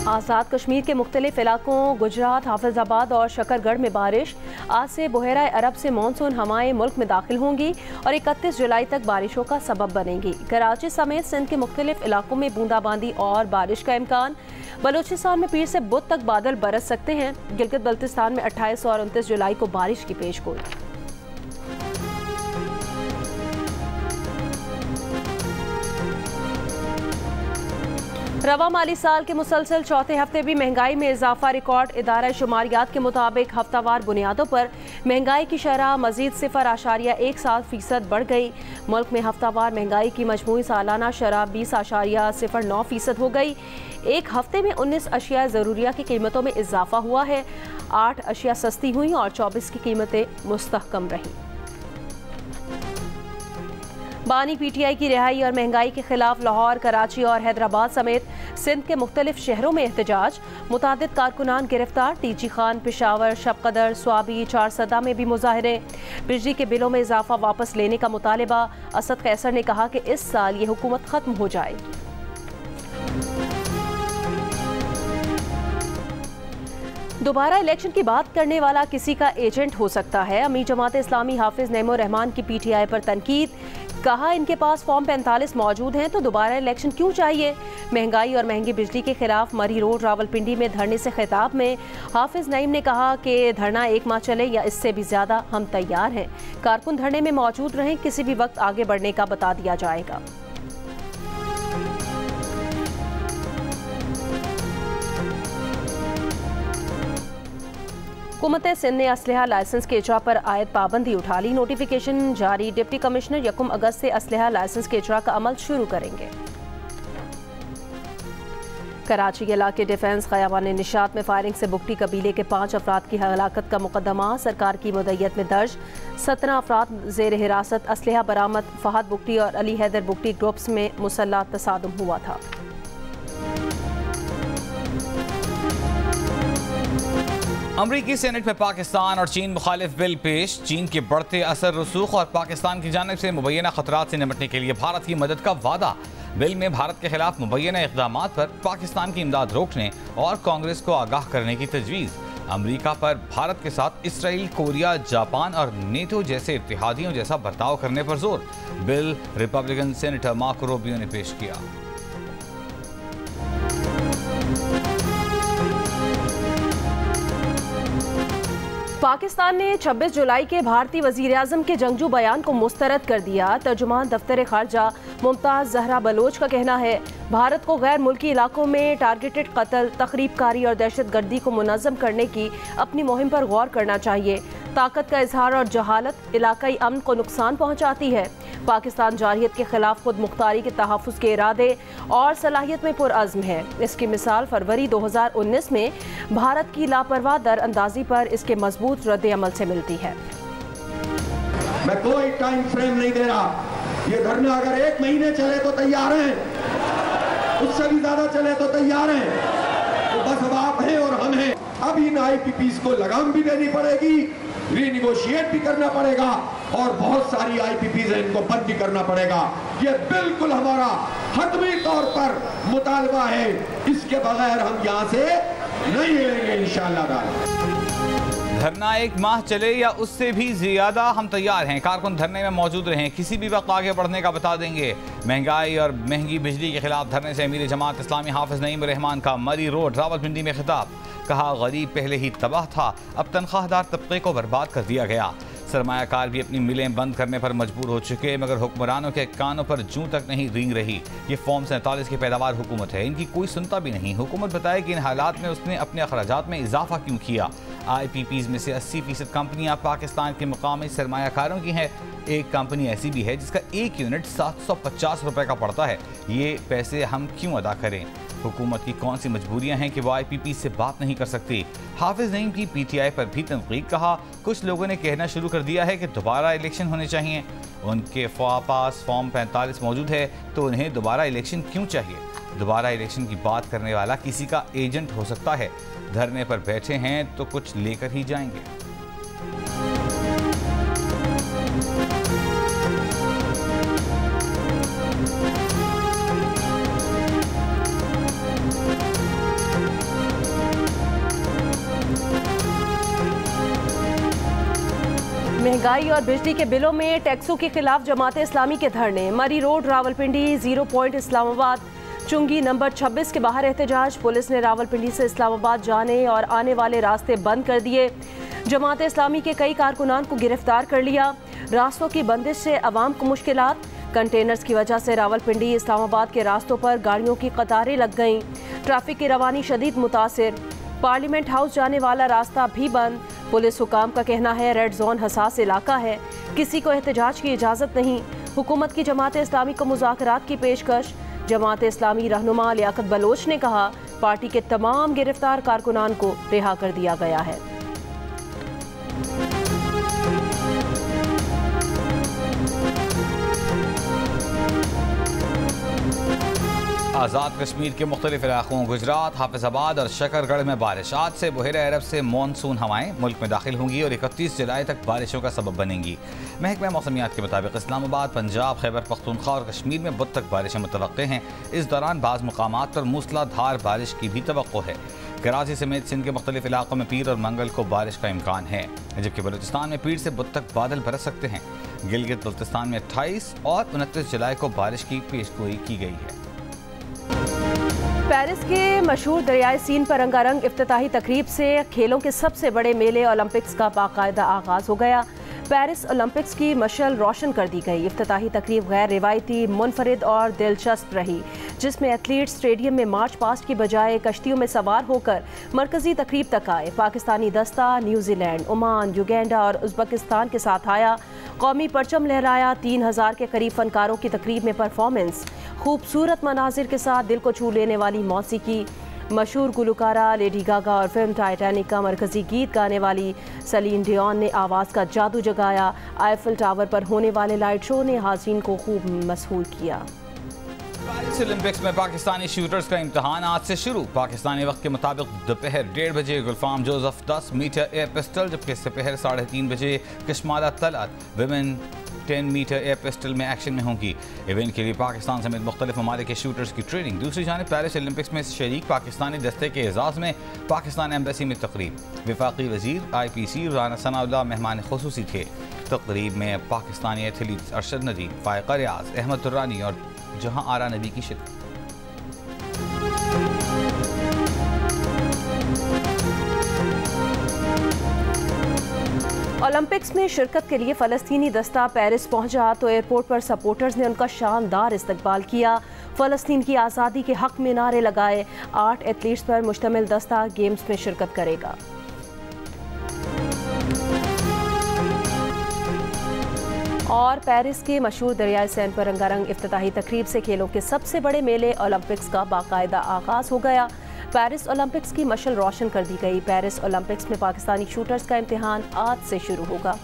आज़ाद कश्मीर के मुख्तलिफ इलाकों गुजरात, हाफिजाबाद और शकरगढ़ में बारिश। आज से बहरा अरब से मानसून हवाएं मुल्क में दाखिल होंगी और 31 जुलाई तक बारिशों का सबब बनेंगी। कराची समेत सिंध के मुख्तलिफ इलाकों में बूंदाबांदी और बारिश का इम्कान। बलूचिस्तान में पीर से बुध तक बादल बरस सकते हैं। गिलगित बल्तिस्तान में 28 और 29 जुलाई को बारिश की पेशगोई। रवा माली साल के मुसलसल चौथे हफ्ते भी महंगाई में इजाफा रिकॉर्ड। इदारा शुमारियात के मुताबिक हफ्तावार बुनियादों पर महंगाई की शरह मजीद 0.17% बढ़ गई। मुल्क में हफ्तावार महंगाई की मजमूई सालाना शरह 20.09% हो गई। एक हफ्ते में 19 अशिया ज़रूरिया की कीमतों में इजाफा हुआ है। 8 अशिया सस्ती हुई और 24 की कीमतें मुस्तहकम रहीं। बानी PTI की रिहाई और महंगाई के खिलाफ लाहौर, कराची और हैदराबाद समेत सिंध के मुख्तलिफ शहरों में एहतजाज। मुतादिद कारकुनान गिरफ्तार। TG खान, पेशावर, शबकदर, स्वाबी, चारसदा में भी मुजाहरे। बिजली के बिलों में इजाफा वापस लेने का मुतालबा। असद कैसर ने कहा कि इस साल ये हुकूमत खत्म हो जाएगी। दोबारा इलेक्शन की बात करने वाला किसी का एजेंट हो सकता है। अमीर जमात इस्लामी हाफिज नईमुर रहमान की PTI पर तनकीद। कहा, इनके पास फॉर्म 45 मौजूद हैं तो दोबारा इलेक्शन क्यों चाहिए। महंगाई और महंगी बिजली के खिलाफ मरी रोड रावलपिंडी में धरने से खिताब में हाफिज नईम ने कहा कि धरना 1 माह चले या इससे भी ज्यादा, हम तैयार हैं। कारकुन धरने में मौजूद रहें, किसी भी वक्त आगे बढ़ने का बता दिया जाएगा। हुकूमत सिंध ने असलहा लाइसेंस के इजरा पर आयद पाबंदी उठा ली। नोटिफिकेशन जारी। डिप्टी कमिश्नर 1 अगस्त से असलहा लाइसेंस के इजरा का अमल शुरू करेंगे। कराची के इलाके डिफेंस खयाबान निशात में फायरिंग से बुगटी कबीले के 5 अफराद की हलाकत का मुकदमा सरकार की मुद्दत में दर्ज। 17 अफराद जेर हिरासत। असलहा बरामद। फहद बुगटी और अली हैदर बुगटी ग्रुप्स में मुसल्लह तसादुम हुआ था। अमरीकी सेनेट में पाकिस्तान और चीन मुखालिफ बिल पेश। चीन के बढ़ते असर रसूख और पाकिस्तान की जानिब से मुबैना खतरात से निपटने के लिए भारत की मदद का वादा। बिल में भारत के खिलाफ मुबैना इक़दामात पर पाकिस्तान की इमदाद रोकने और कांग्रेस को आगाह करने की तजवीज़। अमरीका पर भारत के साथ इसराइल, कोरिया, जापान और नेटो जैसे इत्तेहादियों जैसा बर्ताव करने पर जोर। Bill Republican senator Marco Rubio ने पेश किया। पाकिस्तान ने 26 जुलाई के भारतीय वज़ीर-ए-आज़म के जंगजू बयान को मुस्तरद कर दिया। तर्जुमान दफ्तर खारजा मुमताज़ ज़हरा बलोच का कहना है, भारत को गैर मुल्की इलाकों में टारगेटेड कत्ल, तखरीबकारी और दहशतगर्दी को मुनज़्ज़म करने की अपनी मुहिम पर गौर करना चाहिए। ताकत का इजहार और जहालत इलाकाई अमन को नुकसान पहुँचाती है। पाकिस्तान जारहियत के खिलाफ खुद मुख्तारी के तहफ़्फ़ुज़ के इरादे और सलाहियत में पुरअज़्म है। इसकी मिसाल फरवरी 2019 में भारत की लापरवाह दरअंदाजी पर इसके मजबूत रद्द अमल से मिलती है। मैं कोई टाइम फ्रेम नहीं दे रहा। ये धरना अगर 1 महीने चले तो तैयार हैं, उससे भी ज्यादा चले तो तैयार हैं। तो बस अब आप हैं और हम हैं। अब इन IPPs को लगाम भी देनी पड़ेगी, रीनिगोशिएट भी करना पड़ेगा और बहुत सारी IPPs हैं, इनको बंद भी करना पड़ेगा। ये बिल्कुल हमारा हतमी तौर पर मुतालबा है। इसके बगैर हम यहाँ से नहीं हिलेंगे इंशाअल्लाह। धरना 1 माह चले या उससे भी ज्यादा, हम तैयार हैं। कारकुन धरने में मौजूद रहें, किसी भी वक्त आगे बढ़ने का बता देंगे। महंगाई और महंगी बिजली के खिलाफ धरने से अमीर जमात इस्लामी हाफिज नईमुर रहमान का मरी रोड रावलपिंडी में खिताब। कहा, गरीब पहले ही तबाह था, अब तनख्वाहदार तबके को बर्बाद कर दिया गया। सरमायाकार भी अपनी मिलें बंद करने पर मजबूर हो चुके, मगर हुक्मरानों के कानों पर जूं तक नहीं रींग रही। ये फॉर्म 47 की पैदावार हुकूमत है, इनकी कोई सुनता भी नहीं। हुकूमत बताए कि इन हालात में उसने अपने अखराजात में इजाफा क्यों किया। IPPs में से 80% कंपनियां पाकिस्तान के मुकामी सरमायाकारों की हैं। एक कंपनी ऐसी भी है जिसका 1 यूनिट 750 रुपए का पड़ता है। ये पैसे हम क्यों अदा करें। हुकूमत की कौन सी मजबूरियां हैं कि वो IPP से बात नहीं कर सकती। हाफिज नईम की PTI पर भी तनकीद। कहा, कुछ लोगों ने कहना शुरू कर दिया है कि दोबारा इलेक्शन होने चाहिए। उनके पास फॉर्म 45 मौजूद है तो उन्हें दोबारा इलेक्शन क्यों चाहिए। दोबारा इलेक्शन की बात करने वाला किसी का एजेंट हो सकता है। धरने पर बैठे हैं तो कुछ लेकर ही जाएंगे। महंगाई और बिजली के बिलों में टैक्सों के खिलाफ जमात इस्लामी के धरने। मरी रोड, रावलपिंडी, 0 पॉइंट इस्लामाबाद, चुंगी नंबर 26 के बाहर एहतजाज। पुलिस ने रावलपिंडी से इस्लामाबाद जाने और आने वाले रास्ते बंद कर दिए। जमात इस्लामी के कई कारकुनान को गिरफ्तार कर लिया। रास्तों की बंदिश से अवाम को मुश्किलात। कंटेनर्स की वजह से रावलपिंडी इस्लामाबाद के रास्तों पर गाड़ियों की कतारें लग गईं। ट्रैफिक की रवानी शदीद मुतासिर। पार्लियामेंट हाउस जाने वाला रास्ता भी बंद। पुलिस हुकाम का कहना है रेड जोन हसास इलाका है, किसी को एहतजाज की इजाज़त नहीं। हुकूमत की जमात इस्लामी को मुज़ाकरात की पेशकश। जमात इस्लामी रहनुमा लियाकत बलोच ने कहा पार्टी के तमाम गिरफ्तार कारकुनान को रिहा कर दिया गया है। आज़ाद कश्मीर के मुख्तलिफ इलाकों गुजरात, हाफिजाबाद और शकरगढ़ में बारिश। आज से बहिरे अरब से मानसून हवाएं मुल्क में दाखिल होंगी और 31 जुलाई तक बारिशों का सबब बनेंगी। महकमा मौसमियात के मुताबिक इस्लामाबाद, पंजाब, खैबर पख्तूनख्वा और कश्मीर में बुध तक बारिशें मुतवक्के हैं। इस दौरान बाज़ मुकामात पर मूसलाधार बारिश की भी तवक्को है। कराची समेत सिंध के मुख्तलिफ इलाकों में पीर और मंगल को बारिश का इम्कान है, जबकि बलूचिस्तान में पीर से बुध तक बादल बरस सकते हैं। गिलगित बल्तिस्तान में 28 और 29 जुलाई को बारिश की पेशगोई की गई है। पेरिस के मशहूर दरियाए सीन पर रंगारंग इफ्तिताही तकरीब से खेलों के सबसे बड़े मेले ओलंपिक्स का बाकायदा आगाज हो गया। पेरिस ओलंपिक्स की मशाल रोशन कर दी गई। इफ्तिताही तकरीब गैर रिवायती, मुनफरिद और दिलचस्प रही, जिसमें एथलीट स्टेडियम में मार्च पास्ट की बजाय कश्तियों में सवार होकर मरकजी तकरीब तक आए। पाकिस्तानी दस्ता न्यूजीलैंड, ओमान, युगांडा और उज़्बेकिस्तान के साथ आया। कौमी परचम लहराया। 3000 के करीब फनकारों की तकरीब में परफॉर्मेंस। खूबसूरत मनाजिर के साथ दिल को छू लेने वाली मौसीकी। मशहूर गुलकारा लेडी गागा और फिल्म टाइटैनिक का मरकजी गीत गाने वाली सलीन डियोन ने आवाज़ का जादू जगाया। आईफिल टावर पर होने वाले लाइट शो ने हाज़रीन को खूब मशहूर किया। पेरिस ओलंपिक्स में पाकिस्तानी शूटर्स का इम्तहान आज से शुरू। पाकिस्तानी वक्त के मुताबिक दोपहर 1:30 बजे Gulfam Joseph 10 metre air pistol, जबकि दोपहर 3:30 बजे Kashmala Talat women 10 metre air pistol में एक्शन में होंगी। इवेंट के लिए पाकिस्तान समेत मुख्तलिफ ममालिक के शूटर्स की ट्रेनिंग। दूसरी जानिब पेरिस ओलंपिक्स में शरीक पाकिस्तानी दस्ते के एजाज़ में पाकिस्तान एम्बेसी में तकरीब। वफाकी वज़ीर IPC राना सनाउल्लाह मेहमान खुसूसी थे। तकरीब में पाकिस्तानी एथलीट अरशद नदीम, फायका रियाज, अहमद दुर्रानी और जहां आरा नबी की शिरकत। ओलंपिक्स में शिरकत के लिए फ़लस्तीनी दस्ता पेरिस पहुंचा तो एयरपोर्ट पर सपोर्टर्स ने उनका शानदार इस्तकबाल किया। फ़लस्तीन की आज़ादी के हक़ में नारे लगाए। 8 एथलीट्स पर मुश्तमिल दस्ता गेम्स में शिरकत करेगा। और पेरिस के मशहूर दरियाए सैन पर रंगारंग इफ्तिताही तकरीब से खेलों के सबसे बड़े मेले ओलंपिक्स का बाकायदा आगाज़ हो गया। पेरिस ओलंपिक्स की मशाल रोशन कर दी गई। पेरिस ओलंपिक्स में पाकिस्तानी शूटर्स का इम्तिहान आज से शुरू होगा।